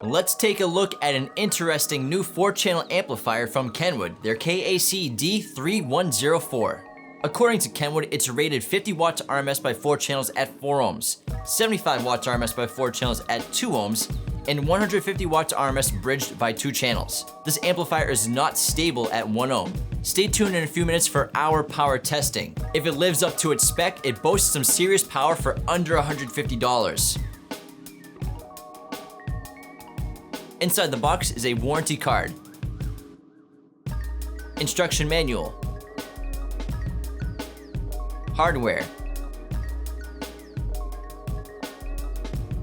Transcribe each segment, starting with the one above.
Let's take a look at an interesting new 4-channel amplifier from Kenwood, their KAC-D3104. According to Kenwood, it's rated 50 watts RMS by 4 channels at 4 ohms, 75 watts RMS by 4 channels at 2 ohms, and 150 watts RMS bridged by 2 channels. This amplifier is not stable at 1 ohm. Stay tuned in a few minutes for our power testing. If it lives up to its spec, it boasts some serious power for under $150. Inside the box is a warranty card, instruction manual, hardware,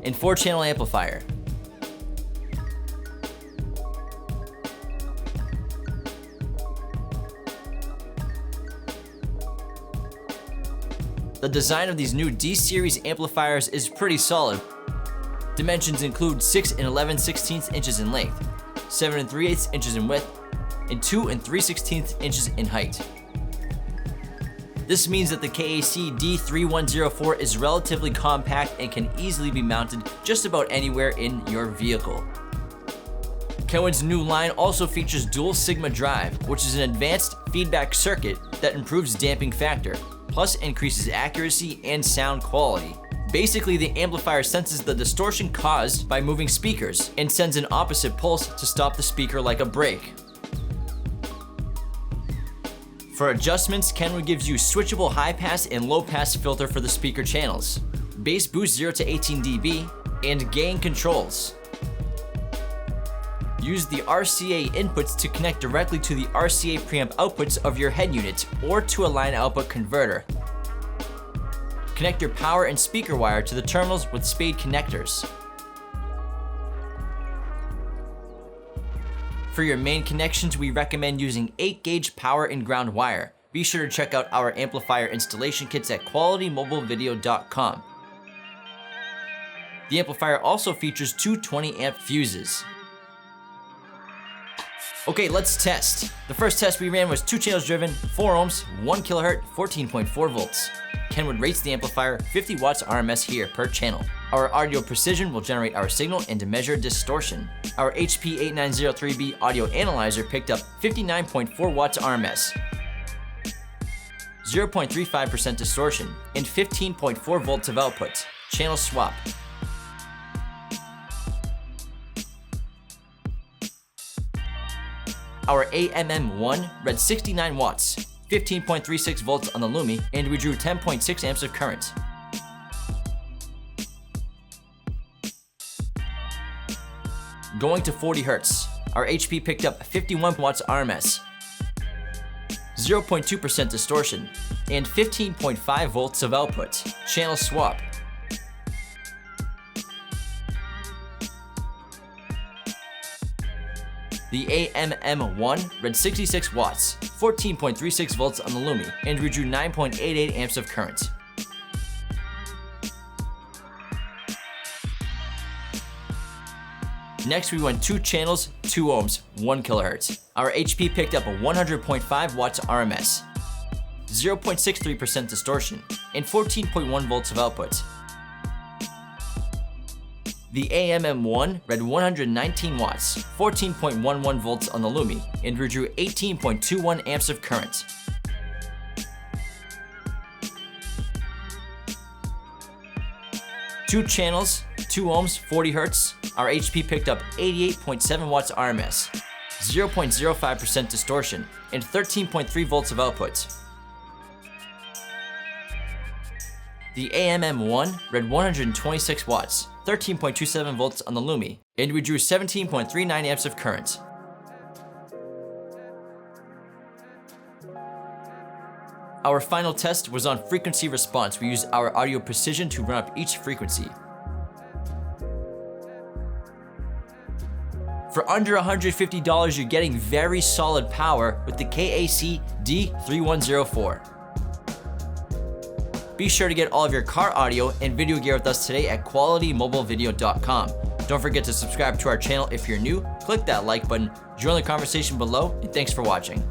and 4-channel amplifier. The design of these new D-series amplifiers is pretty solid. Dimensions include 6 and 11/16 inches in length, 7 and 3/8 inches in width, and 2 and 3/16 inches in height. This means that the KAC-D3104 is relatively compact and can easily be mounted just about anywhere in your vehicle. Kenwood's new line also features dual sigma drive, which is an advanced feedback circuit that improves damping factor, plus increases accuracy and sound quality. Basically, the amplifier senses the distortion caused by moving speakers and sends an opposite pulse to stop the speaker like a brake. For adjustments, Kenwood gives you switchable high-pass and low-pass filter for the speaker channels, bass boost 0 to 18 dB, and gain controls. Use the RCA inputs to connect directly to the RCA preamp outputs of your head unit or to a line output converter. Connect your power and speaker wire to the terminals with spade connectors. For your main connections, we recommend using 8-gauge power and ground wire. Be sure to check out our amplifier installation kits at qualitymobilevideo.com. The amplifier also features 2 20-amp fuses. Okay, let's test. The first test we ran was 2 channels driven, 4 ohms, 1 kHz, 14.4 volts. Kenwood rates the amplifier 50 watts RMS here per channel. Our audio precision will generate our signal and measure distortion. Our HP8903B audio analyzer picked up 59.4 watts RMS, 0.35% distortion, and 15.4 volts of output. Channel swap. Our AMM1 read 69 watts, 15.36 volts on the Lumi, and we drew 10.6 amps of current. Going to 40 Hz, our HP picked up 51 watts RMS, 0.2% distortion, and 15.5 volts of output. Channel swap. The AMM1 read 66 watts, 14.36 volts on the Lumi, and we drew 9.88 amps of current. Next, we went 2 channels, 2 ohms, 1 kHz. Our HP picked up a 100.5 watts RMS, 0.63% distortion, and 14.1 volts of output. The AMM1 read 119 watts, 14.11 volts on the Lumi, and we drew 18.21 amps of current. Two channels, 2 ohms, 40 Hz. Our HP picked up 88.7 watts RMS, 0.05% distortion, and 13.3 volts of output. The AMM1 read 126 watts, 13.27 volts on the Lumi, and we drew 17.39 amps of current. Our final test was on frequency response. We used our audio precision to run up each frequency. For under $150, you're getting very solid power with the KAC-D3104. Be sure to get all of your car audio and video gear with us today at qualitymobilevideo.com. Don't forget to subscribe to our channel if you're new, click that like button, join the conversation below, and thanks for watching.